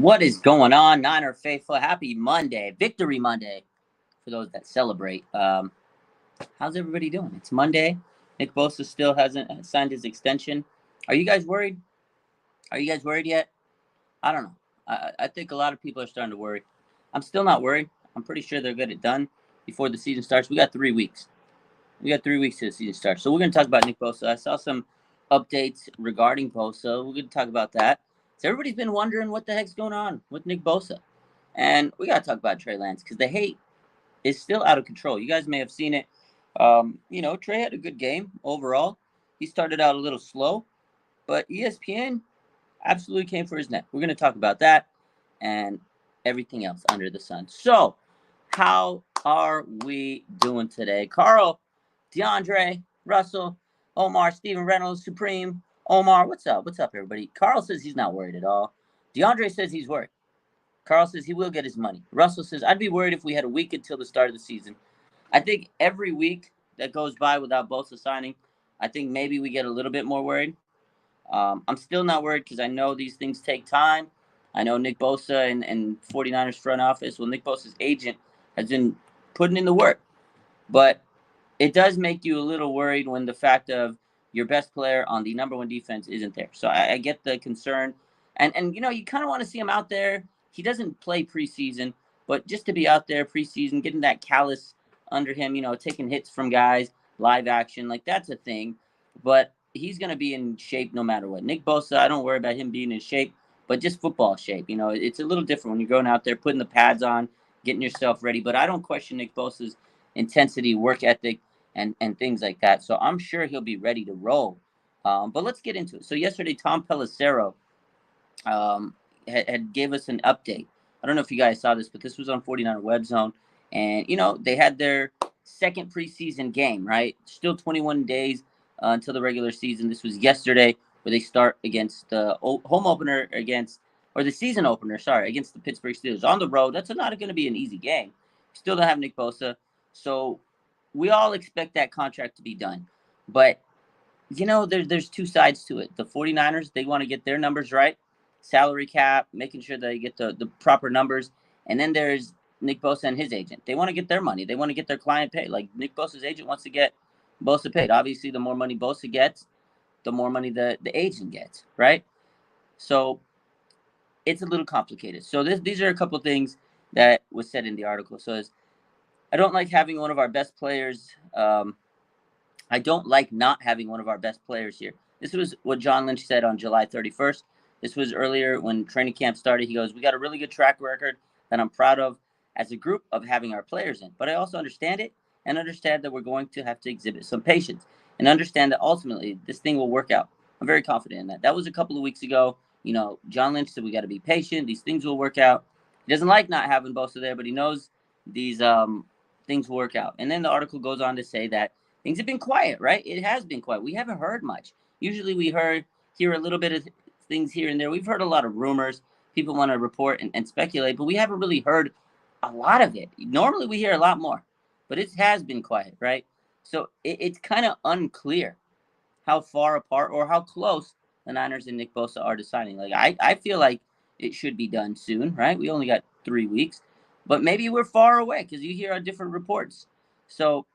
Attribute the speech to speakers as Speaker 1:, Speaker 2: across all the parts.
Speaker 1: What is going on, Niner faithful? Happy Monday, Victory Monday, for those that celebrate. How's everybody doing? It's Monday. Nick Bosa still hasn't signed his extension. Are you guys worried? Are you guys worried yet? I don't know. I think a lot of people are starting to worry. I'm still not worried. I'm pretty sure they'll get it done before the season starts. We got 3 weeks. We got 3 weeks till the season starts. So we're going to talk about Nick Bosa. I saw some updates regarding Bosa. We're going to talk about that. So everybody's been wondering what the heck's going on with Nick Bosa. And we got to talk about Trey Lance because the hate is still out of control. You guys may have seen it. Trey had a good game overall. He started out a little slow, but ESPN absolutely came for his neck. We're going to talk about that and everything else under the sun. So, how are we doing today? Carl, DeAndre, Russell, Omar, Steven Reynolds, Supreme, Omar, what's up? What's up, everybody? Carl says he's not worried at all. DeAndre says he's worried. Carl says he will get his money. Russell says, I'd be worried if we had a week until the start of the season. I think every week that goes by without Bosa signing, I think maybe we get a little bit more worried. I'm still not worried because I know these things take time. I know Nick Bosa and 49ers front office, Nick Bosa's agent has been putting in the work. But it does make you a little worried when the fact of your best player on the number one defense isn't there. So I get the concern. And you kind of want to see him out there. He doesn't play preseason, but just to be out there preseason, getting that callus under him, taking hits from guys, live action, like that's a thing. But he's going to be in shape no matter what. Nick Bosa, I don't worry about him being in shape, but just football shape. It's a little different when you're going out there, putting the pads on, getting yourself ready. But I don't question Nick Bosa's intensity, work ethic, and things like that. So I'm sure he'll be ready to roll. But let's get into it. So yesterday, Tom Pelissero had gave us an update. I don't know if you guys saw this, but this was on 49er Web Zone. And, they had their second preseason game, right? Still 21 days until the regular season. This was yesterday where they start against the home opener against the season opener, against the Pittsburgh Steelers on the road. That's not going to be an easy game. Still don't have Nick Bosa. So we all expect that contract to be done. But, there's two sides to it. The 49ers, they want to get their numbers right. Salary cap, making sure they get the proper numbers. And then there's Nick Bosa and his agent. They want to get their money. They want to get their client paid. Like Nick Bosa's agent wants to get Bosa paid. Obviously, the more money Bosa gets, the more money the agent gets, right? So it's a little complicated. So these are a couple of things that was said in the article. So I don't like having one of our best players. I don't like not having one of our best players here. This was what John Lynch said on July 31st. This was earlier when training camp started. He goes, we got a really good track record that I'm proud of as a group of having our players in. But I also understand it and understand that we're going to have to exhibit some patience and understand that ultimately this thing will work out. I'm very confident in that. That was a couple of weeks ago. John Lynch said we got to be patient. These things will work out. He doesn't like not having Bosa there, but he knows these things will work out. And then the article goes on to say that things have been quiet, right? It has been quiet. We haven't heard much. Usually we hear a little bit of things here and there. We've heard a lot of rumors. People want to report and speculate, but we haven't really heard a lot of it. Normally we hear a lot more, but it has been quiet, right? So it's kind of unclear how far apart or how close the Niners and Nick Bosa are to signing. Like I feel like it should be done soon, right? We only got 3 weeks, but maybe we're far away because you hear different reports. So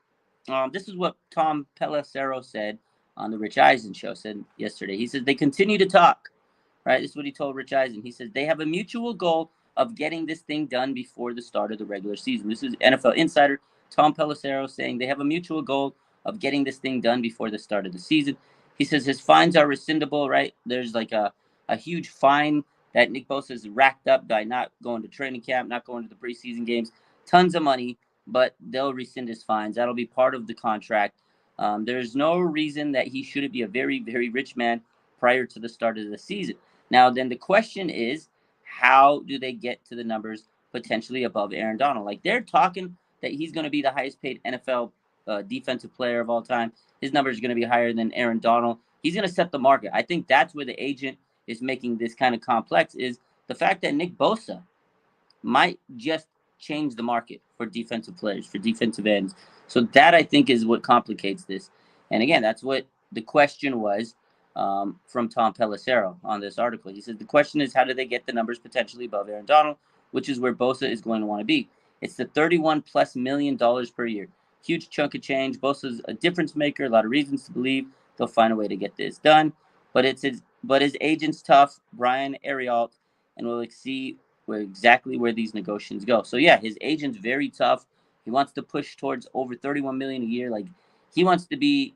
Speaker 1: this is what Tom Pelissero said on the Rich Eisen show, said yesterday. He said they continue to talk, right? This is what he told Rich Eisen. He says they have a mutual goal of getting this thing done before the start of the regular season. This is NFL insider Tom Pelissero saying they have a mutual goal of getting this thing done before the start of the season. He says his fines are rescindable, right? There's like a huge fine that Nick Bosa has racked up by not going to training camp, not going to the preseason games. Tons of money, but they'll rescind his fines. That'll be part of the contract. There's no reason that he shouldn't be a very, very rich man prior to the start of the season. Now, then the question is, how do they get to the numbers potentially above Aaron Donald? Like they're talking that he's going to be the highest paid NFL defensive player of all time. His number is going to be higher than Aaron Donald. He's going to set the market. I think that's where the agent is making this kind of complex is the fact that Nick Bosa might just change the market for defensive players, for defensive ends. So that I think is what complicates this. And again, that's what the question was. from Tom Pelissero on this article. He says the question is, how do they get the numbers potentially above Aaron Donald, which is where Bosa is going to want to be. It's the $31+ million per year. Huge chunk of change. Bosa's a difference maker. A lot of reasons to believe they'll find a way to get this done. But his agent's tough, Brian Arialt, and we'll see exactly where these negotiations go. So yeah, his agent's very tough. He wants to push towards over $31 million a year. Like, he wants to be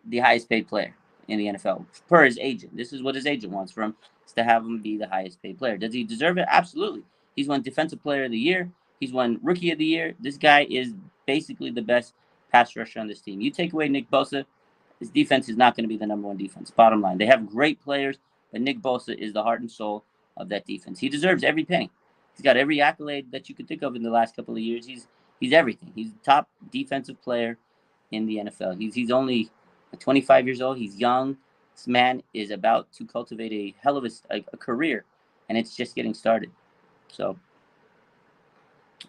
Speaker 1: the highest paid player in the NFL per his agent. This is what his agent wants from him, is to have him be the highest paid player. Does he deserve it? Absolutely. He's won Defensive Player of the Year. He's won Rookie of the Year. This guy is basically the best pass rusher on this team. You take away Nick Bosa, this defense is not going to be the number one defense. Bottom line, they have great players, but Nick Bosa is the heart and soul of that defense. He deserves every penny. He's got every accolade that you could think of in the last couple of years. He's everything. He's the top defensive player in the NFL. He's only 25 years old. He's young. This man is about to cultivate a hell of a career, and it's just getting started. So,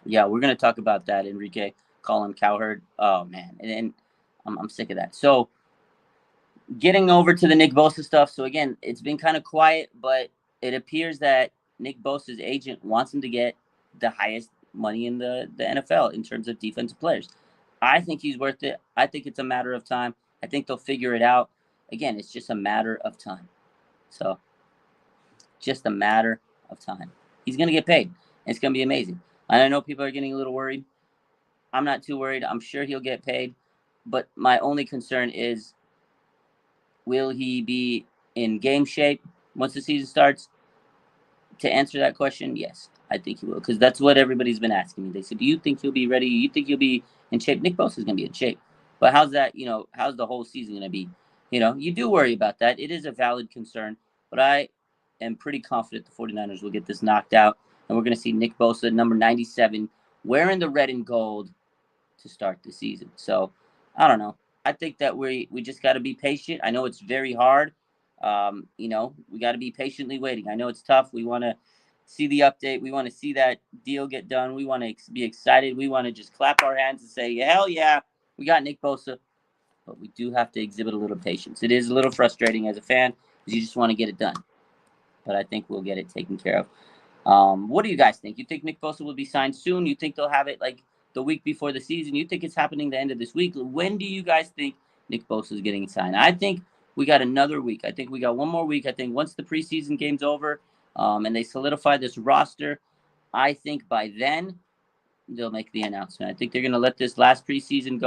Speaker 1: yeah, we're going to talk about that. Enrique, call him Cowherd. Oh, man. And I'm sick of that. So, getting over to the Nick Bosa stuff. So, again, it's been kind of quiet, but it appears that Nick Bosa's agent wants him to get the highest money in the NFL in terms of defensive players. I think he's worth it. I think it's a matter of time. I think they'll figure it out. Again, it's just a matter of time. So, just a matter of time. He's going to get paid. And it's going to be amazing. And I know people are getting a little worried. I'm not too worried. I'm sure he'll get paid. But my only concern is, will he be in game shape once the season starts? To answer that question, yes, I think he will. Because that's what everybody's been asking me. They said, do you think he'll be ready? You think he'll be in shape? Nick Bosa is going to be in shape. But how's that, how's the whole season going to be? You do worry about that. It is a valid concern. But I am pretty confident the 49ers will get this knocked out. And we're going to see Nick Bosa, number 97, wearing the red and gold to start the season. So, I don't know. I think that we just got to be patient. I know it's very hard. We got to be patiently waiting. I know it's tough. We want to see the update. We want to see that deal get done. We want to be excited. We want to just clap our hands and say, hell yeah, we got Nick Bosa. But we do have to exhibit a little patience. It is a little frustrating as a fan because you just want to get it done. But I think we'll get it taken care of. What do you guys think? You think Nick Bosa will be signed soon? You think they'll have it like the week before the season? You think it's happening the end of this week? When do you guys think Nick Bosa is getting signed? I think we got another week. I think we got one more week. I think once the preseason game's over and they solidify this roster, I think by then they'll make the announcement. I think they're going to let this last preseason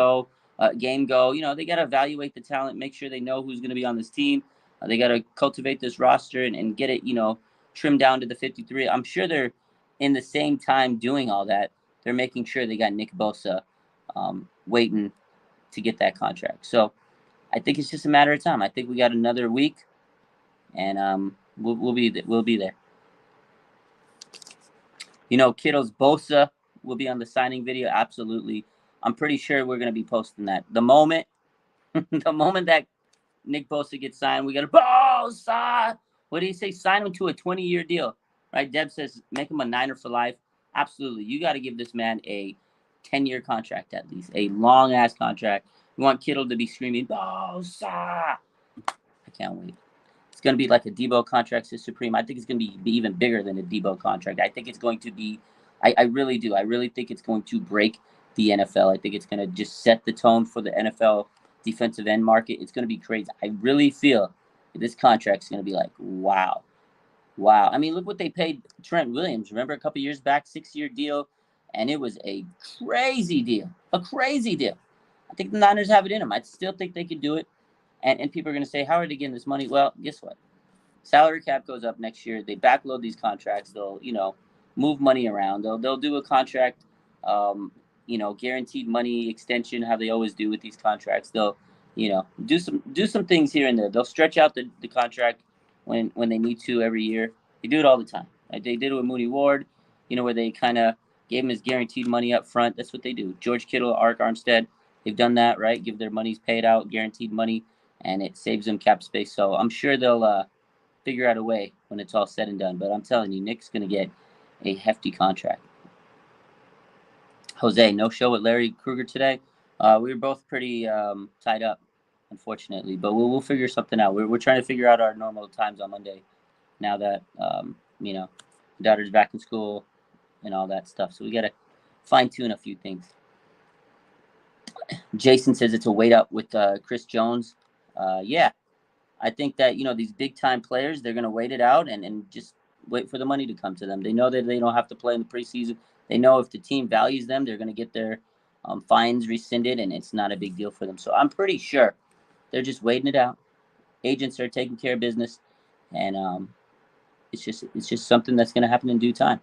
Speaker 1: game go. They got to evaluate the talent, make sure they know who's going to be on this team. They got to cultivate this roster and get it, trimmed down to the 53. I'm sure they're in the same time doing all that. They're making sure they got Nick Bosa waiting to get that contract. So I think it's just a matter of time. I think we got another week, and we'll be there. Kittle's Bosa will be on the signing video. Absolutely. I'm pretty sure we're going to be posting that. The moment that Nick Bosa gets signed, we got to Bosa. What did he say? Sign him to a 20-year deal, right? Deb says make him a Niner for life. Absolutely. You got to give this man a 10-year contract at least, a long-ass contract. You want Kittle to be screaming, Bosa. I can't wait. It's going to be like a Deebo contract to Supreme. I think it's going to be even bigger than a Deebo contract. I think it's going to be, I really do. I really think it's going to break the NFL. I think it's going to just set the tone for the NFL defensive end market. It's going to be crazy. I really feel this contract is going to be like, wow. I mean, look what they paid Trent Williams. Remember a couple years back, 6-year deal, and it was a crazy deal. I think the Niners have it in them. I still think they could do it. And people are going to say, how are they getting this money? Well, guess what? Salary cap goes up next year. They backload these contracts. They'll, move money around. They'll do a contract, guaranteed money extension, how they always do with these contracts. They'll, do some things here and there. They'll stretch out the contract when they need to every year. They do it all the time. Right? They did it with Mooney Ward, where they kind of gave him his guaranteed money up front. That's what they do. George Kittle, Arik Armstead, they've done that, right? Give their monies paid out, guaranteed money, and it saves them cap space. So I'm sure they'll figure out a way when it's all said and done. But I'm telling you, Nick's going to get a hefty contract. Jose, no show with Larry Krueger today. We were both pretty tied up. unfortunately. But we'll figure something out. We're trying to figure out our normal times on Monday now that you know, daughter's back in school and all that stuff. So we gotta fine tune a few things. Jason says it's a wait up with Chris Jones. Yeah, I think that these big time players, they're gonna wait it out and just wait for the money to come to them. They know that they don't have to play in the preseason. They know if the team values them, they're gonna get their fines rescinded, and it's not a big deal for them. So I'm pretty sure they're just waiting it out. Agents are taking care of business, and it's just something that's gonna happen in due time.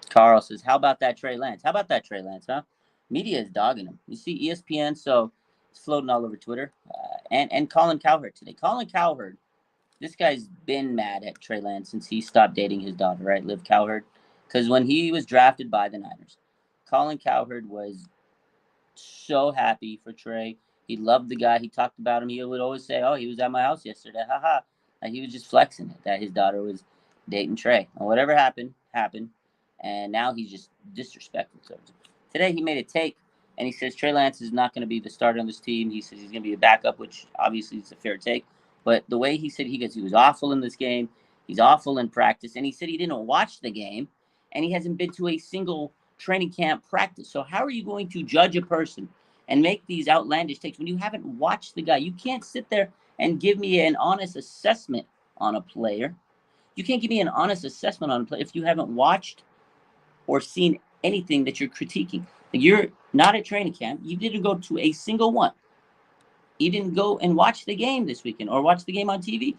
Speaker 1: Carl says, "How about that Trey Lance? How about that Trey Lance? Huh? Media is dogging him. You see ESPN, so it's floating all over Twitter, and Colin Cowherd today. Colin Cowherd, this guy's been mad at Trey Lance since he stopped dating his daughter, right? Liv Cowherd, because when he was drafted by the Niners, Colin Cowherd was so happy for Trey. He loved the guy. He talked about him. He would always say, "Oh, he was at my house yesterday." Haha. And he was just flexing it that his daughter was dating Trey. And whatever happened, happened. And now he's just disrespectful towards him. Today he made a take and he says Trey Lance is not going to be the starter on this team. He says he's going to be a backup, which obviously is a fair take. But the way he said he was awful in this game. He's awful in practice. And he said he didn't watch the game and he hasn't been to a single training camp practice. So how are you going to judge a person and make these outlandish takes when you haven't watched the guy? You can't sit there and give me an honest assessment on a player. You can't give me an honest assessment on a player if you haven't watched or seen anything that you're critiquing. Like, you're not at training camp. You didn't go to a single one. You didn't go and watch the game this weekend or watch the game on TV.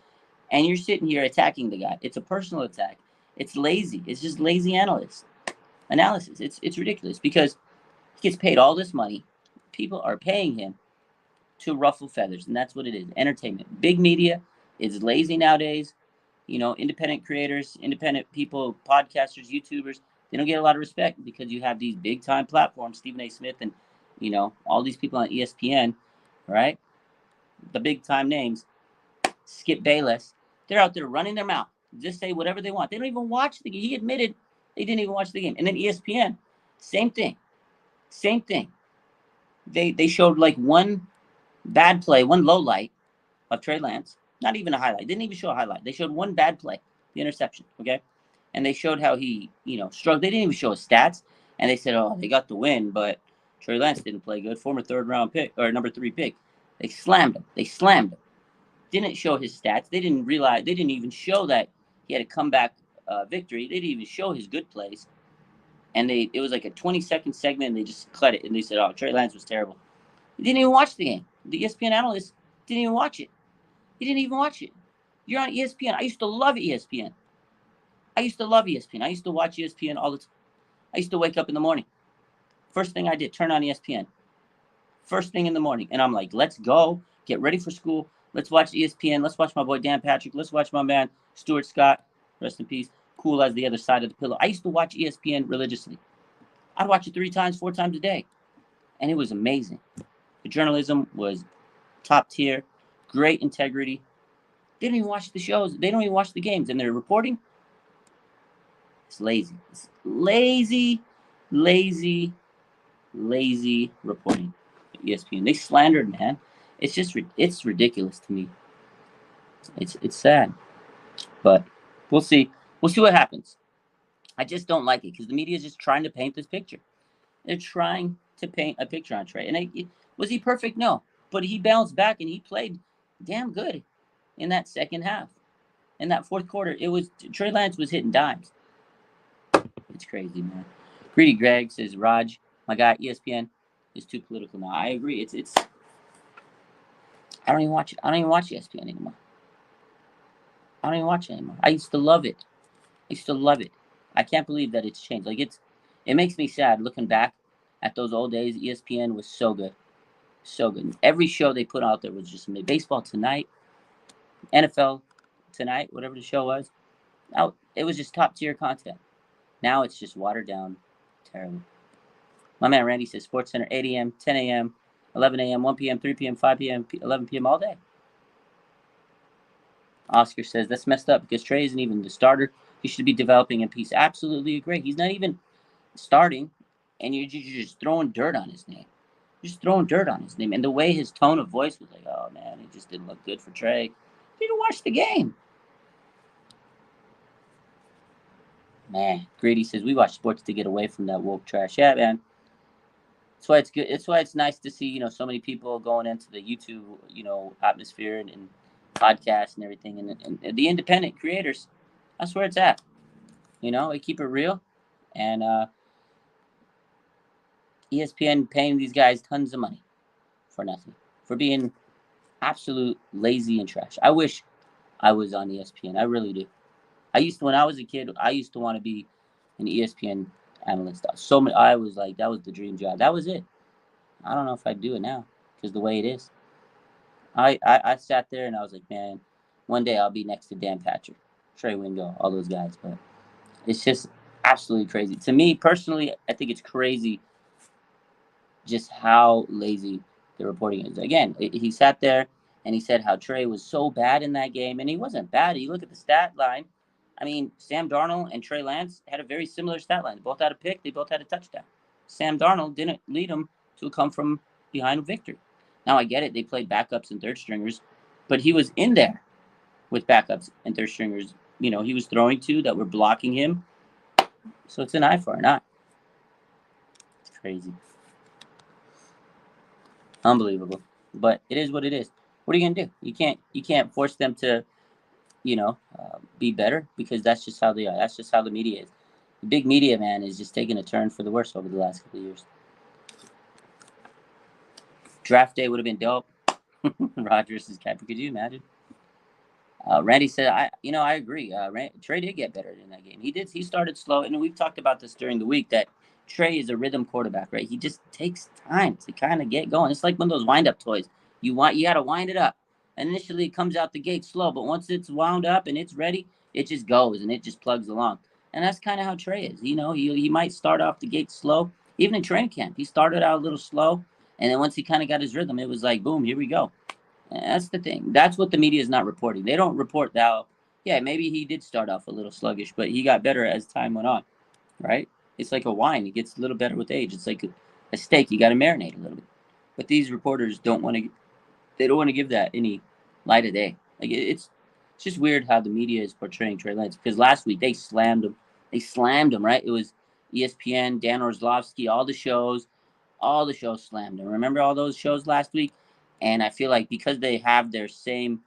Speaker 1: And you're sitting here attacking the guy. It's a personal attack. It's lazy. It's just lazy analysis. It's ridiculous because he gets paid all this money. People are paying him to ruffle feathers, and that's what it is. Entertainment. Big media is lazy nowadays. Independent creators, independent people, podcasters, YouTubers, they don't get a lot of respect because you have these big time platforms, Stephen A. Smith and all these people on ESPN, right? The big time names, Skip Bayless. They're out there running their mouth, just say whatever they want. They don't even watch the game. He admitted they didn't even watch the game. And then ESPN, same thing. They showed like one bad play, one low light of Trey Lance. Not even a highlight. Didn't even show a highlight. They showed one bad play, the interception. Okay, and they showed how he, struggled. They didn't even show his stats, and they said, "Oh, they got the win, but Trey Lance didn't play good. Former third-round pick or number 3 pick." They slammed him. Didn't show his stats. They didn't realize. They didn't even show that he had a comeback victory. They didn't even show his good plays. And it was like a 20-second segment, and they just cut it, and they said, "Oh, Trey Lance was terrible." He didn't even watch the game. The ESPN analyst didn't even watch it. He didn't even watch it. You're on ESPN. I used to love ESPN. I used to watch ESPN all the time. I used to wake up in the morning. First thing I did, turn on ESPN. First thing in the morning. And I'm like, let's go. Get ready for school. Let's watch ESPN. Let's watch my boy Dan Patrick. Let's watch my man Stuart Scott. Rest in peace. Cool as the other side of the pillow. I used to watch ESPN religiously. I'd watch it 3 times, 4 times a day. And it was amazing. The journalism was top tier. Great integrity. They don't even watch the shows. They don't even watch the games. And they're reporting. It's lazy. It's lazy reporting. ESPN. They slandered, man. It's ridiculous to me. It's sad. But we'll see. We'll see what happens. I just don't like it because the media is just trying to paint this picture. They're trying to paint a picture on Trey. And was he perfect? No. But he bounced back and he played damn good in that second half. In that fourth quarter, Trey Lance was hitting dimes. It's crazy, man. Greedy Greg says, Raj, my guy, ESPN is too political now. I agree. It's. I don't even watch it. I don't even watch ESPN anymore. I don't even watch it anymore. I used to love it. I can't believe that it's changed. It makes me sad looking back at those old days. ESPN was so good. So good. Every show they put out there was just amazing. Baseball Tonight, NFL Tonight, whatever the show was. Now, it was just top tier content. Now it's just watered down. Terrible. My man Randy says Sports Center 8 a.m., 10 a.m., 11 a.m., 1 p.m., 3 p.m., 5 p.m., 11 p.m. all day. Oscar says that's messed up because Trey isn't even the starter. He should be developing in peace. Absolutely agree. He's not even starting, and you're just throwing dirt on his name. just throwing dirt on his name. And the way his tone of voice was like, oh man, it just didn't look good for Trey. You didn't watch the game. Man, Grady says we watch sports to get away from that woke trash. Yeah, man. That's why it's good. It's why it's nice to see, so many people going into the YouTube, atmosphere and podcasts and everything, and the independent creators. That's where it's at. They keep it real, and ESPN paying these guys tons of money for nothing, for being absolute lazy and trash. I wish I was on ESPN. I really do. I used to, when I was a kid, I used to want to be an ESPN analyst. I was like, that was the dream job. That was it. I don't know if I'd do it now because the way it is. I sat there and I was like, man, one day I'll be next to Dan Patrick, Trey Wingo, all those guys. But it's just absolutely crazy. To me personally, I think it's crazy just how lazy the reporting is. Again, he sat there and he said how Trey was so bad in that game, and he wasn't bad. You look at the stat line. I mean, Sam Darnold and Trey Lance had a very similar stat line. They both had a pick. They both had a touchdown. Sam Darnold didn't lead them to a come from behind victory. Now I get it. They played backups and third stringers, but he was in there with backups and third stringers. He was throwing to that were blocking him. So it's an eye for an eye. It's crazy. Unbelievable. But it is what it is. What are you gonna do? You can't force them to, be better because that's just how they are. That's just how the media is. The big media, man, is just taking a turn for the worse over the last couple of years. Draft day would have been dope. Rodgers is captain. Could you imagine? Randy said, I agree. Trey did get better in that game. He did. He started slow, and we've talked about this during the week that Trey is a rhythm quarterback, right? He just takes time to kind of get going. It's like one of those wind-up toys. You got to wind it up. Initially, it comes out the gate slow, but once it's wound up and it's ready, it just goes and it just plugs along. And that's kind of how Trey is. He might start off the gate slow. Even in training camp, he started out a little slow, and then once he kind of got his rhythm, it was like, boom, here we go. That's the thing. That's what the media is not reporting. They don't report that, yeah, maybe he did start off a little sluggish, but he got better as time went on, right? It's like a wine. It gets a little better with age. It's like a steak. You got to marinate a little bit. But these reporters don't want to. They don't want to give that any light of day. Like it's just weird how the media is portraying Trey Lance because last week they slammed him. They slammed him, right? It was ESPN, Dan Orlovsky, all the shows slammed him. Remember all those shows last week? And I feel like because they have their same,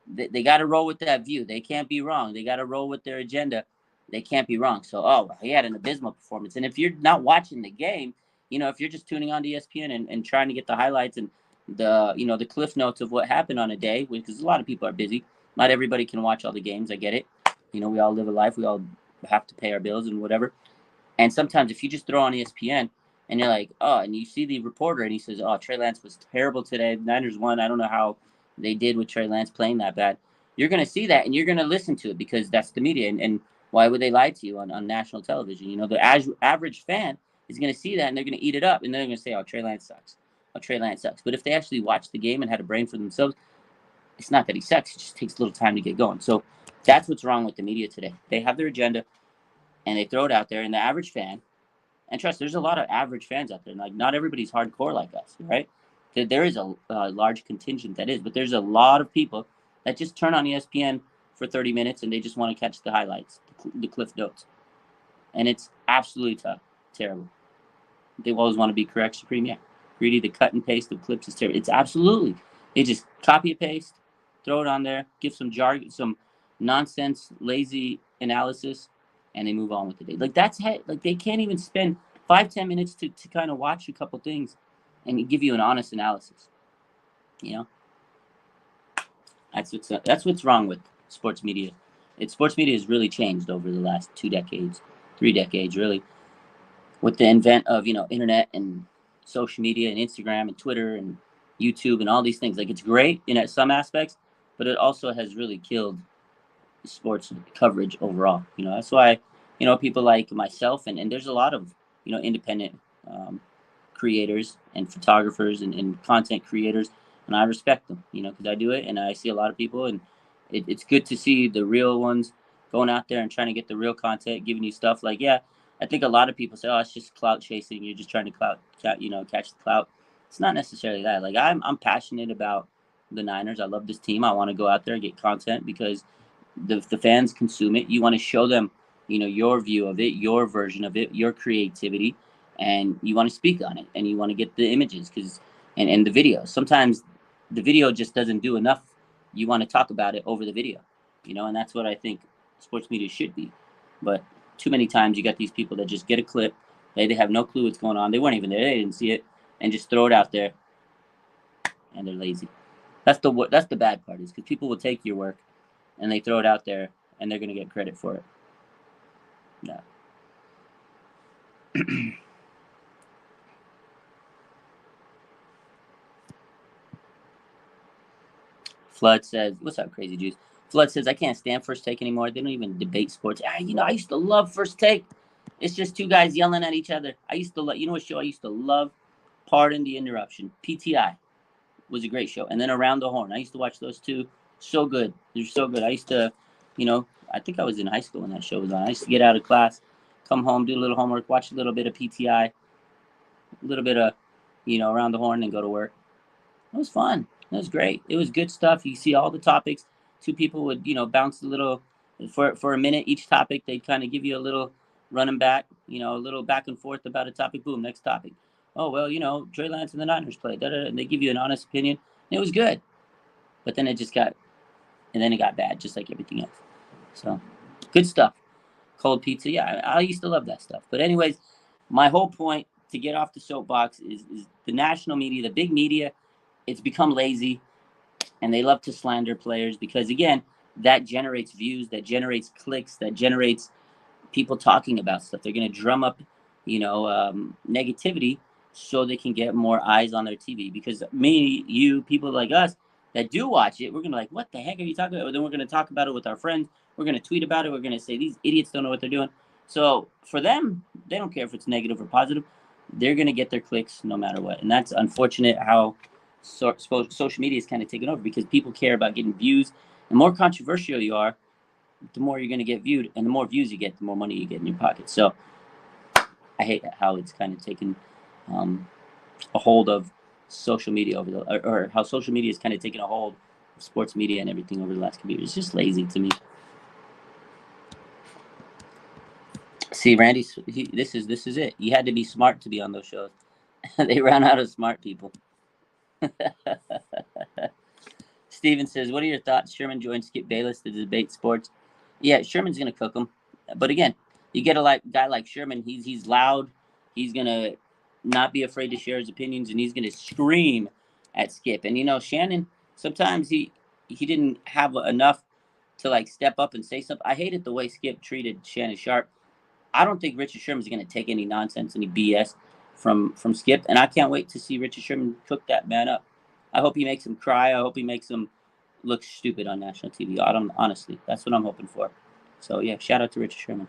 Speaker 1: they got to roll with that view. They can't be wrong. They got to roll with their agenda. They can't be wrong. So, he had an abysmal performance. And if you're not watching the game, if you're just tuning on to ESPN and trying to get the highlights and the cliff notes of what happened on a day, because a lot of people are busy. Not everybody can watch all the games. I get it. We all live a life. We all have to pay our bills and whatever. And sometimes if you just throw on ESPN and you're like, and you see the reporter and he says, Trey Lance was terrible today. Niners won. I don't know how they did with Trey Lance playing that bad. You're going to see that and you're going to listen to it because that's the media. And why would they lie to you on national television? The average fan is going to see that and they're going to eat it up. And they're going to say, Trey Lance sucks. Trey Lance sucks. But if they actually watch the game and had a brain for themselves, it's not that he sucks. It just takes a little time to get going. So that's what's wrong with the media today. They have their agenda and they throw it out there. And the average fan, and trust, there's a lot of average fans out there. Like, not everybody's hardcore like us, right? There is a large contingent that is, but there's a lot of people that just turn on ESPN for 30 minutes and they just want to catch the highlights, the cliff notes. And it's absolutely terrible. They always want to be correct, Supreme. Yeah. Greedy, the cut and paste of clips is terrible. It's absolutely. They just copy and paste, throw it on there, give some jargon, some nonsense, lazy analysis, and they move on with the day. Like like they can't even spend 5-10 minutes to kind of watch a couple things and give you an honest analysis. That's what's wrong with sports media. Sports media has really changed over the last 2 decades, 3 decades, really, with the advent of internet and social media and Instagram and Twitter and YouTube and all these things. Like, it's great in some aspects, but it also has really killed sports coverage overall. That's why people like myself and there's a lot of independent creators and photographers and content creators, and I respect them because I do it and I see a lot of people, and it's good to see the real ones going out there and trying to get the real content, giving you stuff like, I think a lot of people say, it's just clout chasing, you're just trying to catch the clout. It's not necessarily that. Like I'm passionate about the Niners. I love this team. I want to go out there and get content because the fans consume it. You want to show them, your view of it, your version of it, your creativity, and you want to speak on it, and you want to get the images and the video. Sometimes the video just doesn't do enough. You want to talk about it over the video, and that's what I think sports media should be. But too many times you got these people that just get a clip, they have no clue what's going on. They weren't even there. They didn't see it, and just throw it out there, and they're lazy. That's the bad part is because people will take your work and they throw it out there and they're going to get credit for it. No. Flood says, "What's up, Crazy Juice?" Flood says, "I can't stand First Take anymore. They don't even debate sports. I used to love First Take. It's just two guys yelling at each other. I used to love. You know what show I used to love? Pardon the Interruption. PTI was a great show, and then Around the Horn. I used to watch those two. So good. They're so good. I used to, I think I was in high school when that show was on. I used to get out of class, come home, do a little homework, watch a little bit of PTI, a little bit of, Around the Horn, and go to work. It was fun. It was great. It was good stuff. You see all the topics. Two people would, bounce a little for a minute each topic. They'd kind of give you a little running back, a little back and forth about a topic. Boom, next topic. Oh, well, Trey Lance and the Niners played. And they give you an honest opinion. And it was good. But then it got bad, just like everything else. So, good stuff. Cold pizza. Yeah, I used to love that stuff. But anyways, my whole point to get off the soapbox is the national media, the big media, it's become lazy, and they love to slander players because, again, that generates views, that generates clicks, that generates people talking about stuff. They're going to drum up, negativity so they can get more eyes on their TV. Because people like us that do watch it, we're going to be like, what the heck are you talking about? Then we're going to talk about it with our friends. We're going to tweet about it. We're going to say these idiots don't know what they're doing. So for them, they don't care if it's negative or positive. They're going to get their clicks no matter what. And that's unfortunate how social media is kind of taken over because people care about getting views. The more controversial you are, the more you're going to get viewed, and the more views you get, the more money you get in your pocket. So I hate how it's kind of taken a hold of social media or how social media is kind of taken a hold of sports media and everything over the last couple years. It's just lazy to me. See, Randy, this is it. You had to be smart to be on those shows. They ran out of smart people. Steven says, "What are your thoughts? Sherman joined Skip Bayless to debate sports." Yeah, Sherman's gonna cook them, but again, you get a guy like Sherman. He's loud. He's gonna not be afraid to share his opinions, and he's gonna scream at Skip. And Shannon, sometimes he didn't have enough to step up and say something. I hated the way Skip treated Shannon Sharp. I don't think Richard Sherman's gonna take any nonsense, any BS from Skip, and I can't wait to see Richard Sherman cook that man up. I hope he makes him cry. I hope he makes him look stupid on national TV. Honestly, that's what I'm hoping for. So yeah, shout out to Richard Sherman.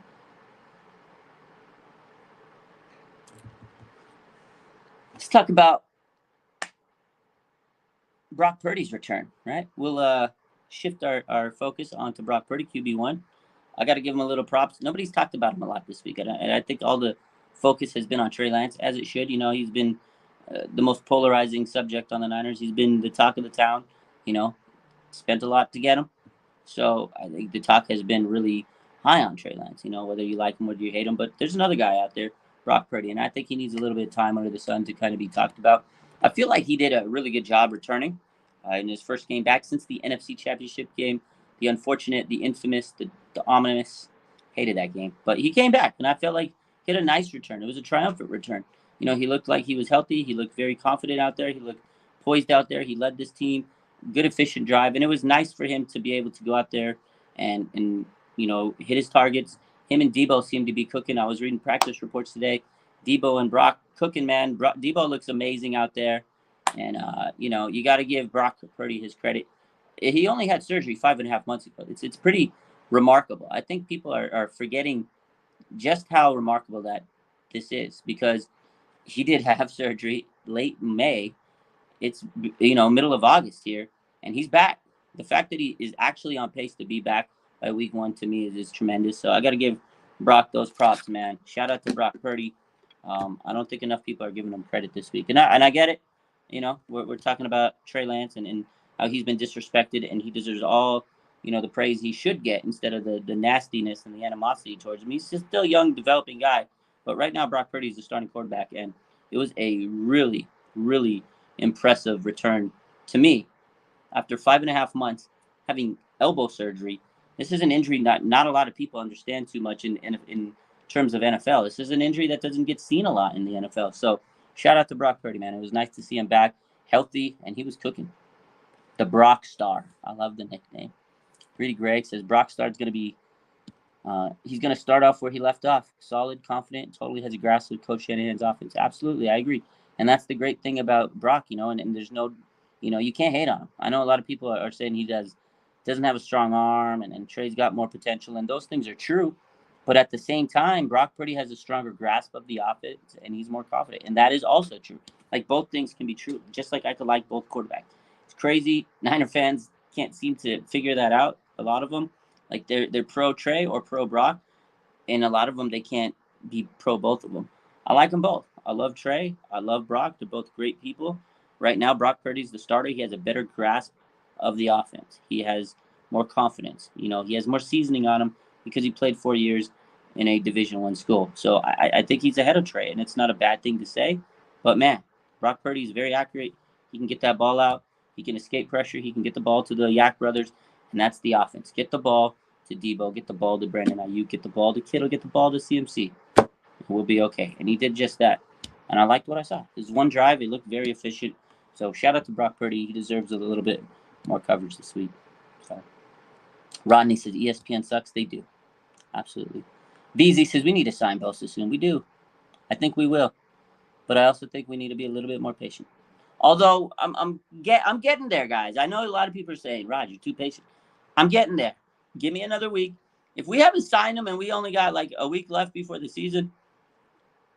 Speaker 1: Let's talk about Brock Purdy's return, right? We'll shift our focus onto Brock Purdy, QB1. I got to give him a little props. Nobody's talked about him a lot this week, and I think all the focus has been on Trey Lance, as it should. He's been the most polarizing subject on the Niners. He's been the talk of the town. Spent a lot to get him. So I think the talk has been really high on Trey Lance, whether you like him or you hate him. But there's another guy out there, Brock Purdy, and I think he needs a little bit of time under the sun to kind of be talked about. I feel like he did a really good job returning in his first game back since the NFC Championship game. The unfortunate, the infamous, the ominous, hated that game. But he came back, and I felt like he had a nice return. It was a triumphant return. He looked like he was healthy. He looked very confident out there. He looked poised out there. He led this team. Good efficient drive, and it was nice for him to be able to go out there and hit his targets. Him and Deebo seem to be cooking. I was reading practice reports today. Deebo and Brock cooking, man. Deebo looks amazing out there, and you got to give Brock Purdy his credit. He only had surgery 5.5 months ago. It's pretty remarkable. I think people are forgetting just how remarkable that this is because he did have surgery late May. It's middle of August here, and he's back. The fact that he is actually on pace to be back by week 1 to me is tremendous. So I got to give Brock those props, man. Shout out to Brock Purdy. I don't think enough people are giving him credit this week, and I get it. we're talking about Trey Lance and how he's been disrespected, and he deserves all, the praise he should get instead of the nastiness and the animosity towards him. He's just still a young, developing guy. But right now, Brock Purdy is the starting quarterback, and it was a really, really impressive return to me after 5.5 months having elbow surgery. This is an injury not a lot of people understand too much in terms of NFL. This is an injury that doesn't get seen a lot in the NFL. So shout out to Brock Purdy, man. It was nice to see him back healthy, and he was cooking. The Brock Star. I love the nickname. Pretty great. Says Brock Star's going to be he's going to start off where he left off. Solid, confident, totally has a grasp of Coach Shanahan's offense. Absolutely, I agree. And that's the great thing about Brock, and there's no, you can't hate on him. I know a lot of people are saying he doesn't have a strong arm, and Trey's got more potential, and those things are true. But at the same time, Brock Purdy has a stronger grasp of the offense, and he's more confident. And that is also true. Like, both things can be true, just like I could like both quarterbacks. It's crazy. Niner fans can't seem to figure that out, a lot of them. Like, they're pro Trey or pro Brock, and a lot of them, they can't be pro both of them. I like them both. I love Trey. I love Brock. They're both great people. Right now, Brock Purdy's the starter. He has a better grasp of the offense. He has more confidence. He has more seasoning on him because he played 4 years in a Division I school. So I think he's ahead of Trey, and it's not a bad thing to say. But, man, Brock Purdy is very accurate. He can get that ball out. He can escape pressure. He can get the ball to the Yak brothers, and that's the offense. Get the ball to Deebo, get the ball to Brandon Ayuk, get the ball to Kittle, get the ball to CMC. We'll be okay. And he did just that. And I liked what I saw. This one drive, it looked very efficient. So shout out to Brock Purdy. He deserves a little bit more coverage this week. So Rodney says ESPN sucks. They do. Absolutely. BZ says we need to sign Bosa soon. We do. I think we will. But I also think we need to be a little bit more patient. Although I'm getting there, guys. I know a lot of people are saying, Rod, you're too patient. I'm getting there. Give me another week. If we haven't signed him and we only got like a week left before the season,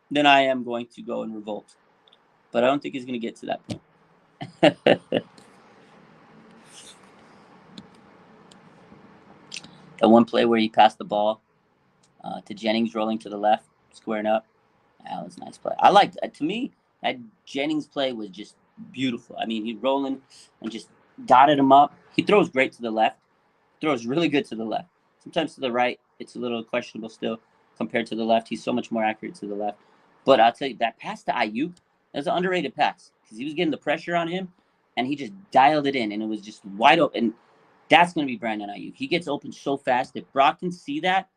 Speaker 1: then I am going to go in revolt. But I don't think he's going to get to that point. The one play where he passed the ball to Jennings rolling to the left, squaring up. That was a nice play. I liked it. To me, that Jennings play was just beautiful. I mean, he's rolling and just dotted him up. He throws great to the left. Throws really good to the left. Sometimes to the right, it's a little questionable still compared to the left. He's so much more accurate to the left. But I'll tell you, that pass to Ayuk, that was an underrated pass because he was getting the pressure on him, and he just dialed it in, and it was just wide open. And that's going to be Brandon Ayuk. He gets open so fast. If Brock can see that,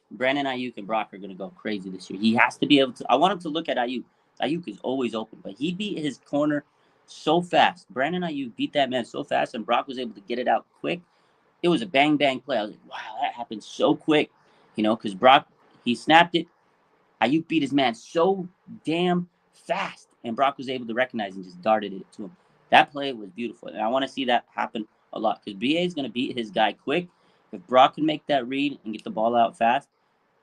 Speaker 1: Brandon Ayuk and Brock are going to go crazy this year. He has to be able to. I want him to look at Ayuk. Ayuk is always open, but he beat his corner so fast. Brandon Ayuk beat that man so fast, and Brock was able to get it out quick. It was a bang, bang play. I was like, wow, that happened so quick, because Brock, he snapped it. Ayuk beat his man so damn fast, and Brock was able to recognize and just darted it to him. That play was beautiful, and I want to see that happen a lot because BA is going to beat his guy quick. If Brock can make that read and get the ball out fast,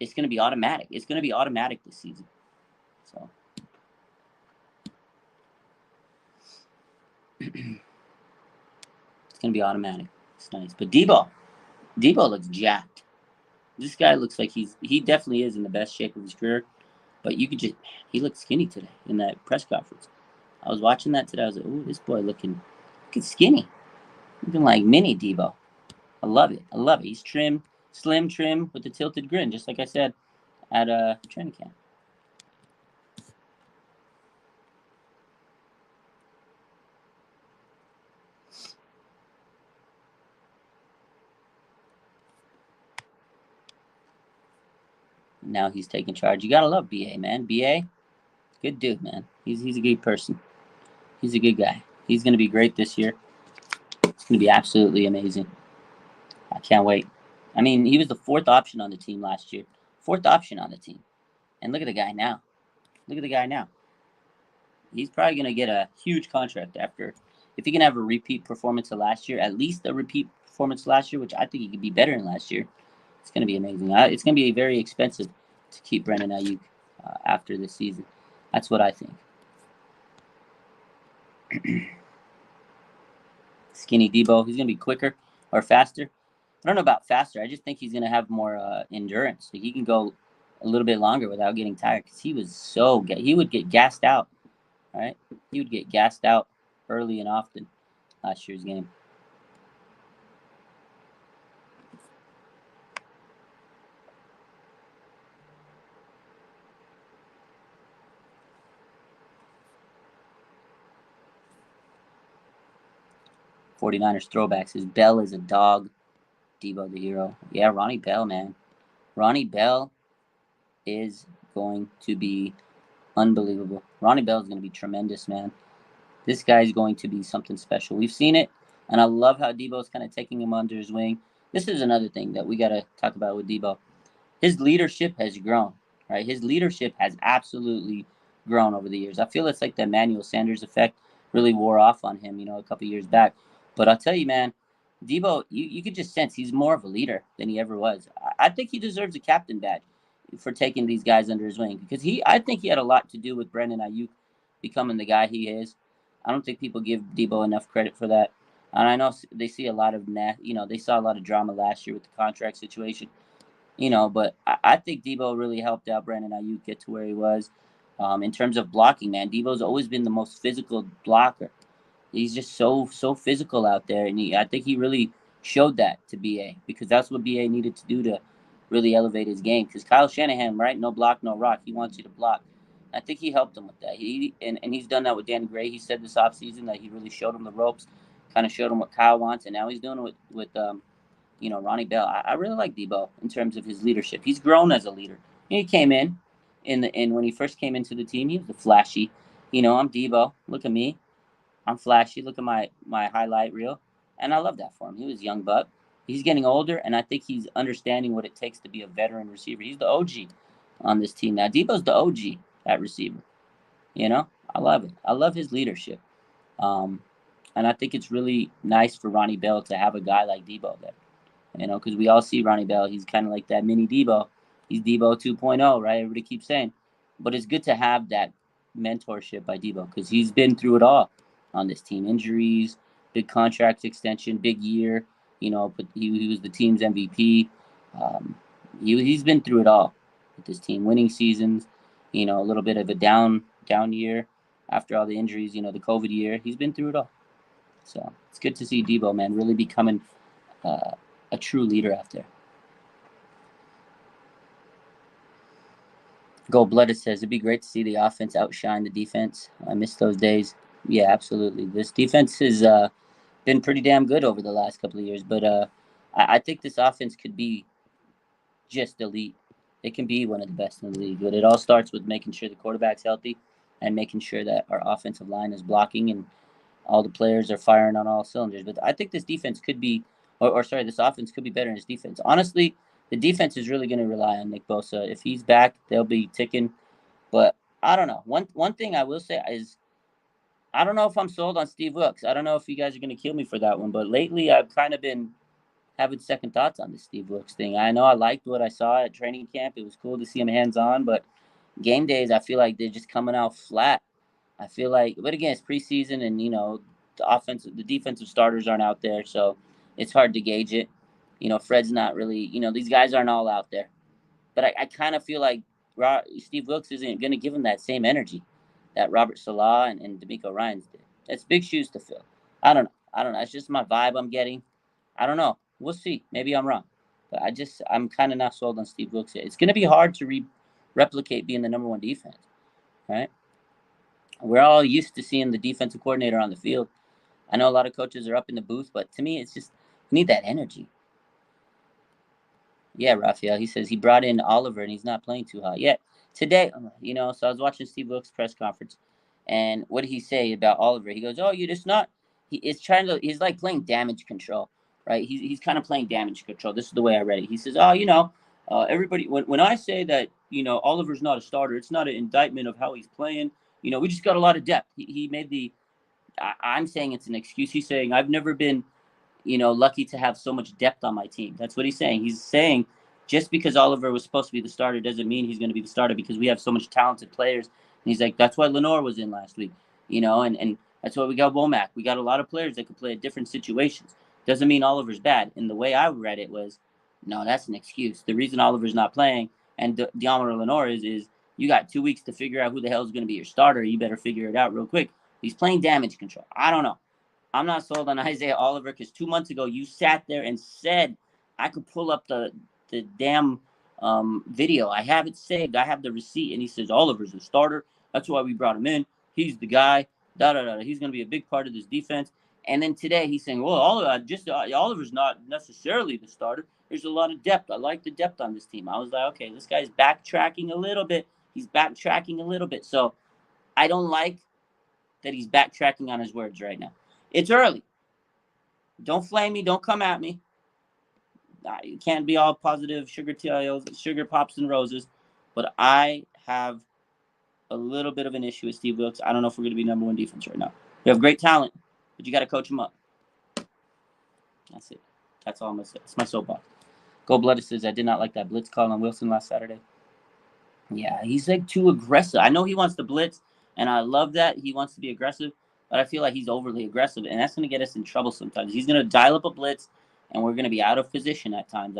Speaker 1: it's going to be automatic. It's going to be automatic this season. So. It's going to be automatic. It's nice. But Deebo looks jacked. This guy looks like he definitely is in the best shape of his career. But he looked skinny today in that press conference. I was watching that today. I was like, ooh, this boy looking skinny. Looking like mini Deebo. I love it. He's slim trim with the tilted grin, just like I said at training camp. Now he's taking charge. You gotta love BA, man. BA, good dude, man. He's a good person. He's a good guy. He's gonna be great this year. It's gonna be absolutely amazing. I can't wait. I mean, he was the fourth option on the team last year. Fourth option on the team. And look at the guy now. He's probably gonna get a huge contract if he can have a repeat performance of last year, at least a repeat performance last year, which I think he could be better than last year. It's going to be amazing. It's going to be very expensive to keep Brandon Ayuk after this season. That's what I think. Skinny Deebo. He's going to be quicker or faster. I don't know about faster. I just think he's going to have more endurance. So he can go a little bit longer without getting tired because he would get gassed out. Right? He would get gassed out early and often last year's game. '49ers throwbacks. His Bell is a dog. Deebo the hero. Yeah, Ronnie Bell, man. Ronnie Bell is going to be unbelievable. Ronnie Bell is going to be tremendous, man. This guy is going to be something special. We've seen it, and I love how Deebo's kind of taking him under his wing. This is another thing that we got to talk about with Deebo. His leadership has grown, right? His leadership has absolutely grown over the years. I feel it's like the Emmanuel Sanders effect really wore off on him, a couple years back. But I'll tell you, man, Deebo, you could just sense he's more of a leader than he ever was. I think he deserves a captain badge for taking these guys under his wing because I think he had a lot to do with Brandon Ayuk becoming the guy he is. I don't think people give Deebo enough credit for that. And I know they see a lot of, they saw a lot of drama last year with the contract situation. But I think Deebo really helped out Brandon Ayuk get to where he was. In terms of blocking, man, Deebo's always been the most physical blocker. He's just so physical out there, and I think he really showed that to BA because that's what BA needed to do to really elevate his game. Because Kyle Shanahan, right, no block, no rock. He wants you to block. I think he helped him with that. And he's done that with Dan Gray. He said this offseason that he really showed him the ropes, kind of showed him what Kyle wants, and now he's doing it with Ronnie Bell. I really like Deebo in terms of his leadership. He's grown as a leader. He came in when he first came into the team, he was the flashy. I'm Deebo. Look at me. I'm flashy. Look at my highlight reel. And I love that for him. He was young buck. He's getting older, and I think he's understanding what it takes to be a veteran receiver. He's the OG on this team now. Deebo's the OG at receiver. I love it. I love his leadership. Um, and I think it's really nice for Ronnie Bell to have a guy like Deebo there. Because we all see Ronnie Bell. He's kind of like that mini Deebo. He's Deebo 2.0, right? Everybody keeps saying. But it's good to have that mentorship by Deebo because he's been through it all on this team. Injuries, big contract extension, big year. But he was the team's MVP. He's been through it all with this team, winning seasons. A little bit of a down year after all the injuries. The COVID year. He's been through it all. So it's good to see Deebo, man, really becoming a true leader out there. Gold Blooded says it'd be great to see the offense outshine the defense. I miss those days. Yeah, absolutely. This defense has been pretty damn good over the last couple of years, but I think this offense could be just elite. It can be one of the best in the league, but it all starts with making sure the quarterback's healthy and making sure that our offensive line is blocking and all the players are firing on all cylinders. But I think this defense could be, or sorry, this offense could be better than this defense. Honestly, the defense is really going to rely on Nick Bosa. If he's back, they'll be ticking. But I don't know. One thing I will say is I don't know if I'm sold on Steve Wilks. I don't know if you guys are going to kill me for that one. But lately, I've kind of been having second thoughts on the Steve Wilks thing. I know I liked what I saw at training camp. It was cool to see him hands on, but game days, I feel like they're just coming out flat. I feel like, but again, it's preseason, and the defensive starters aren't out there, so it's hard to gauge it. Fred's not really. These guys aren't all out there, but I kind of feel like Steve Wilks isn't going to give him that same energy that Robert Salah and D'Amico Ryans did. That's big shoes to fill. I don't know. It's just my vibe I'm getting. I don't know. We'll see. Maybe I'm wrong, but I'm kind of not sold on Steve Wilks yet. It's going to be hard to replicate being the number one defense, right? We're all used to seeing the defensive coordinator on the field. I know a lot of coaches are up in the booth, but to me, it's just you need that energy. Yeah, Raphael. He says he brought in Oliver and he's not playing too hot yet. Today, so I was watching Steve Wilks' press conference, and what did he say about Oliver? He goes, "Oh, you're just not." He's like playing damage control, right? He's kind of playing damage control. This is the way I read it. He says, "Oh, everybody. When I say that, Oliver's not a starter, it's not an indictment of how he's playing. We just got a lot of depth." He made the. I'm saying it's an excuse. He's saying I've never been lucky to have so much depth on my team. That's what he's saying. He's saying just because Oliver was supposed to be the starter doesn't mean he's going to be the starter because we have so much talented players. And he's like, that's why Lenore was in last week, and that's why we got Womack. We got a lot of players that could play at different situations. Doesn't mean Oliver's bad. And the way I read it was, no, that's an excuse. The reason Oliver's not playing and Deommodore Lenore is you got 2 weeks to figure out who the hell is going to be your starter. You better figure it out real quick He's playing damage control. I don't know. I'm not sold on Isaiah Oliver because 2 months ago you sat there and said I could pull up the damn video. I have it saved. I have the receipt, and he says Oliver's a starter. That's why we brought him in. He's the guy. Da da da. He's going to be a big part of this defense. And then today he's saying, well, Oliver's not necessarily the starter. There's a lot of depth. I like the depth on this team. I was like, okay, this guy's backtracking a little bit. He's backtracking a little bit. So I don't like that he's backtracking on his words right now. It's early. Don't flame me. Don't come at me. You can't be all positive sugar pops and roses. But I have a little bit of an issue with Steve Wilkes. I don't know if we're going to be number one defense right now. We have great talent, but you got to coach them up. That's it. That's all I'm going to say. It's my soapbox. Go Blooded says, I did not like that blitz call on Wilson last Saturday. Yeah, he's like too aggressive. I know he wants to blitz, and I love that. He wants to be aggressive, but I feel like he's overly aggressive, and that's going to get us in trouble sometimes. He's going to dial up a blitz, and we're going to be out of position at times.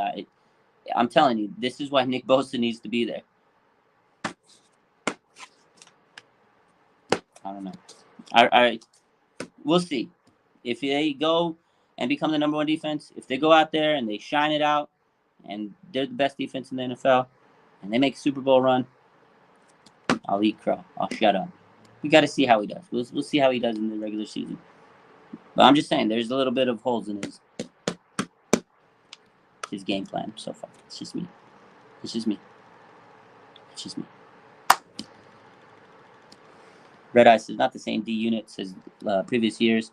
Speaker 1: I'm telling you, this is why Nick Bosa needs to be there. I don't know. We'll see. If they go and become the number one defense, if they go out there and they shine it out, and they're the best defense in the NFL, and they make a Super Bowl run, I'll eat crow. I'll shut up. We got to see how he does. We'll see how he does in the regular season. But I'm just saying, there's a little bit of holes in his game plan so far. It's just me. It's just me. It's just me. Red Eye says, not the same D units as previous years.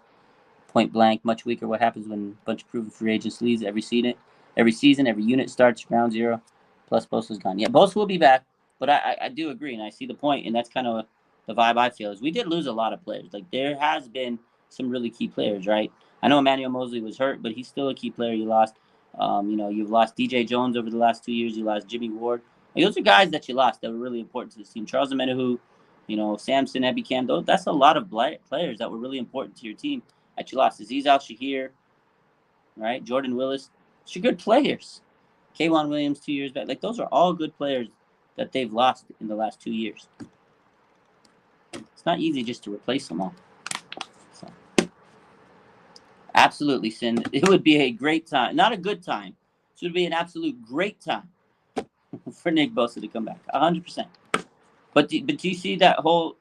Speaker 1: Point blank, much weaker. What happens when a bunch of proven free agents leaves every season? Every unit starts ground zero. Plus, Bosa's gone. Yeah, Bosa will be back. But I do agree, and I see the point, and that's kind of the vibe I feel is we did lose a lot of players. Like, there has been some really key players, right? I know Emmanuel Mosley was hurt, but he's still a key player you lost. You've lost DJ Jones over the last 2 years. You lost Jimmy Ward. Like, those are guys that you lost that were really important to this team. Charles Omenihu, Samson, Ebicam. That's a lot of players that were really important to your team that you lost. Azeez Al-Shahir, right? Jordan Willis. Those are good players. K'Wan Williams 2 years back. Like, those are all good players that they've lost in the last 2 years. It's not easy just to replace them all. So, absolutely, Sin. It would be a great time. Not a good time. It would be an absolute great time for Nick Bosa to come back. 100%. But do you see that whole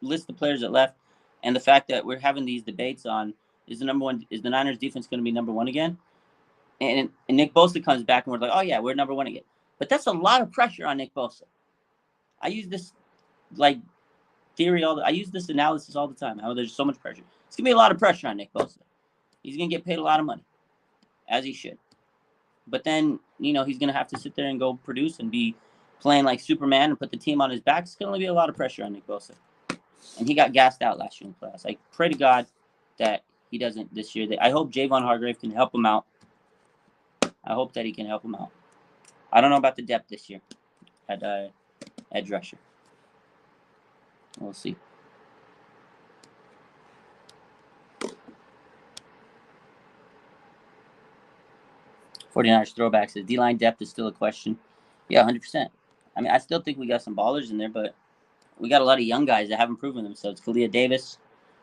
Speaker 1: list of players that left and the fact that we're having these debates on is the Niners defense going to be number one again? And Nick Bosa comes back and we're like, oh, yeah, we're number one again. But that's a lot of pressure on Nick Bosa. I use this theory I use this analysis all the time. How there's so much pressure. It's gonna be a lot of pressure on Nick Bosa. He's gonna get paid a lot of money, as he should. But then he's gonna have to sit there and go produce and be playing like Superman and put the team on his back. It's gonna be a lot of pressure on Nick Bosa. And he got gassed out last year in the playoffs. I pray to God that he doesn't this year. I hope Javon Hargrave can help him out. I hope that he can help him out. I don't know about the depth this year at edge rusher. We'll see. '49ers throwback says D-line depth is still a question. Yeah, 100%. I mean, I still think we got some ballers in there, but we got a lot of young guys that haven't proven themselves. Kalia Davis,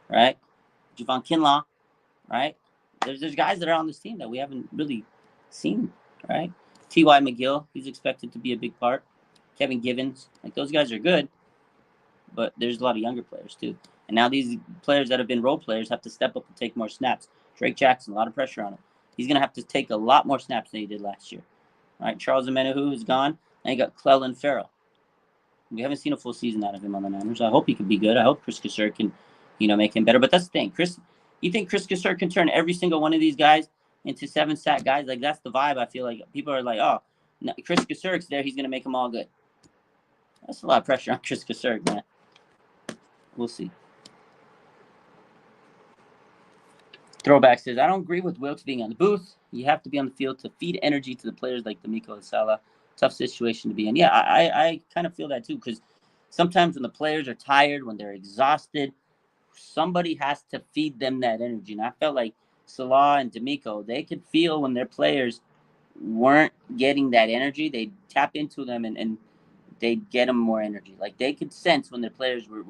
Speaker 1: right? Javon Kinlaw, right? There's guys that are on this team that we haven't really seen, right? T.Y. McGill, he's expected to be a big part. Kevin Givens, like those guys are good, but there's a lot of younger players too. And now these players that have been role players have to step up and take more snaps. Drake Jackson, a lot of pressure on him. He's going to have to take a lot more snaps than he did last year. All right, Charles Omenihu is gone. Now you got Clelin Ferrell. We haven't seen a full season out of him on the Niners. I hope he can be good. I hope Chris Kaser can, make him better. But that's the thing. You think Chris Kaser can turn every single one of these guys into 7-sack guys? Like, that's the vibe. I feel like people are like, oh, no, Chris Kaser's there. He's going to make them all good. That's a lot of pressure on Chris Kaser, man. We'll see. Throwback says, I don't agree with Wilkes being on the booth. You have to be on the field to feed energy to the players like D'Amico and Salah. Tough situation to be in. Yeah, I kind of feel that too, because sometimes when the players are tired, when they're exhausted, somebody has to feed them that energy. And I felt like Salah and D'Amico, they could feel when their players weren't getting that energy. They'd tap into them and they'd get them more energy. Like, they could sense when their players were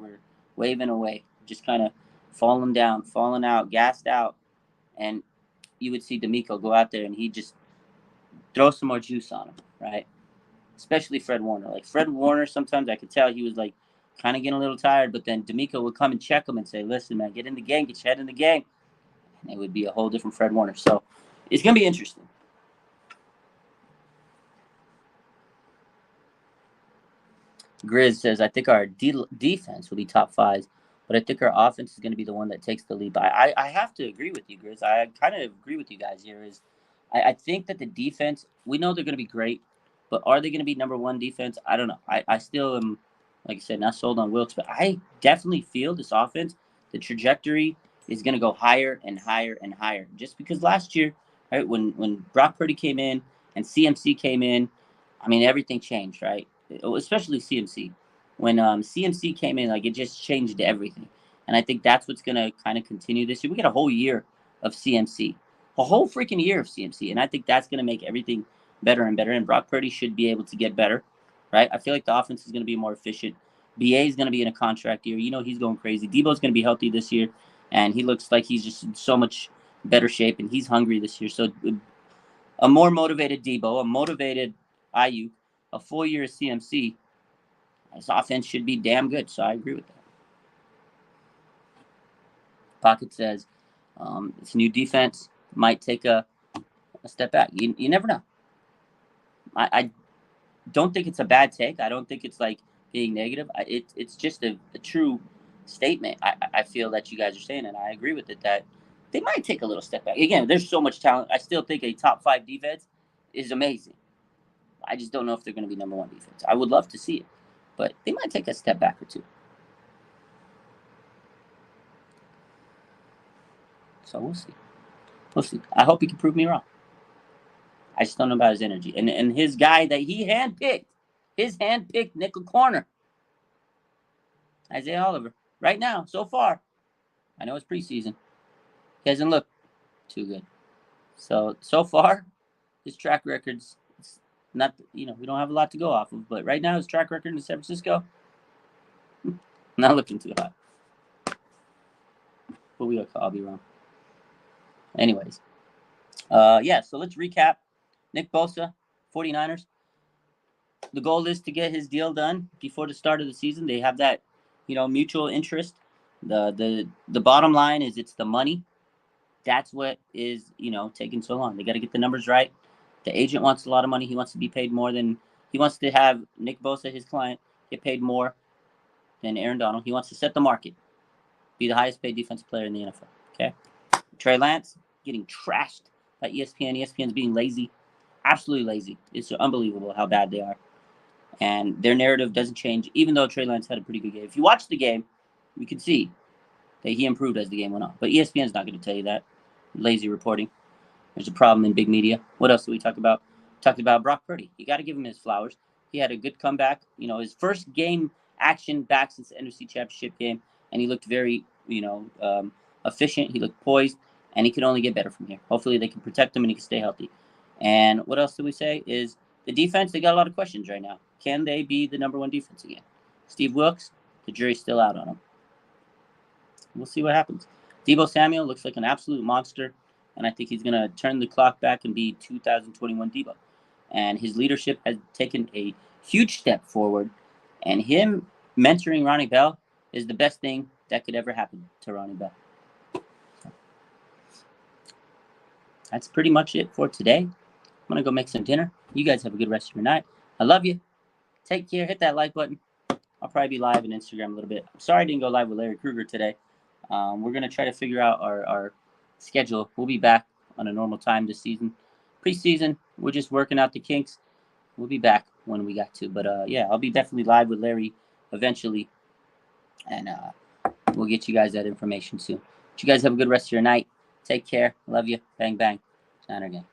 Speaker 1: waving away. just kind of falling down, falling out, gassed out, and you would see D'Amico go out there and he'd just throw some more juice on him, right? Especially Fred Warner. Like Fred Warner, sometimes I could tell he was like kind of getting a little tired, but then D'Amico would come and check him and say, "Listen, man, get in the game, get your head in the game," and it would be a whole different Fred Warner. So it's gonna be interesting. Grizz says, "I think our defense will be top five, but I think our offense is going to be the one that takes the lead." I have to agree with you, Grizz. I kind of agree with you guys here. I think that the defense, we know they're going to be great, but are they going to be number one defense? I don't know. I still am, like I said, not sold on Wilkes, but I definitely feel this offense, the trajectory is going to go higher and higher and higher. Just because last year, right, when Brock Purdy came in and CMC came in, I mean, everything changed, right? Especially CMC. When CMC came in, like it just changed everything. And I think that's what's going to kind of continue this year. We get a whole year of CMC, a whole freaking year of CMC. And I think that's going to make everything better and better. And Brock Purdy should be able to get better, right? I feel like the offense is going to be more efficient. BA is going to be in a contract year. You know, he's going crazy. Deebo's going to be healthy this year. And he looks like he's just in so much better shape. And he's hungry this year. So a more motivated Deebo, a motivated Ayuk, a full year of CMC, his offense should be damn good. So I agree with that. Pocket says this new defense might take a step back. You never know. I don't think it's a bad take. I don't think it's like being negative. It's just a true statement. I feel that you guys are saying, and I agree with it, that they might take a little step back. Again, there's so much talent. I still think a top 5 defense is amazing. I just don't know if they're going to be number one defense. I would love to see it, but they might take a step back or two. So we'll see. We'll see. I hope he can prove me wrong. I just don't know about his energy. And his guy that he handpicked, his handpicked nickel corner, Isaiah Oliver, right now, so far, I know it's preseason, he hasn't looked too good. So far, his track record's not, we don't have a lot to go off of, but right now his track record in San Francisco, not looking too hot. But I'll be wrong. Anyways, so let's recap. Nick Bosa, 49ers. The goal is to get his deal done before the start of the season. They have that, mutual interest. The bottom line is it's the money. That's what is, taking so long. They got to get the numbers right. The agent wants a lot of money. He wants to be paid more than he wants to have Nick Bosa, his client, get paid more than Aaron Donald. He wants to set the market, be the highest paid defensive player in the NFL. Okay. Trey Lance getting trashed by ESPN. ESPN's being lazy, absolutely lazy. It's unbelievable how bad they are. And their narrative doesn't change, even though Trey Lance had a pretty good game. If you watch the game, you can see that he improved as the game went on. But ESPN's not going to tell you that. Lazy reporting. There's a problem in big media. What else did we talk about? Talked about Brock Purdy. You got to give him his flowers. He had a good comeback. His first game action back since the NFC Championship game, and he looked very, efficient. He looked poised, and he can only get better from here. Hopefully they can protect him and he can stay healthy. And what else did we say is the defense, they got a lot of questions right now. Can they be the number one defense again? Steve Wilkes, the jury's still out on him. We'll see what happens. Deebo Samuel looks like an absolute monster, and I think he's going to turn the clock back and be 2021 Deebo. And his leadership has taken a huge step forward, and him mentoring Ronnie Bell is the best thing that could ever happen to Ronnie Bell. So, that's pretty much it for today. I'm going to go make some dinner. You guys have a good rest of your night. I love you. Take care. Hit that like button. I'll probably be live on Instagram a little bit. I'm sorry I didn't go live with Larry Krueger today. We're going to try to figure out our schedule. We'll be back on a normal time this season. Preseason, we're just working out the kinks. We'll be back when we got to. But, I'll be definitely live with Larry eventually. And we'll get you guys that information soon. But you guys have a good rest of your night. Take care. Love you. Bang, bang. Niner gang.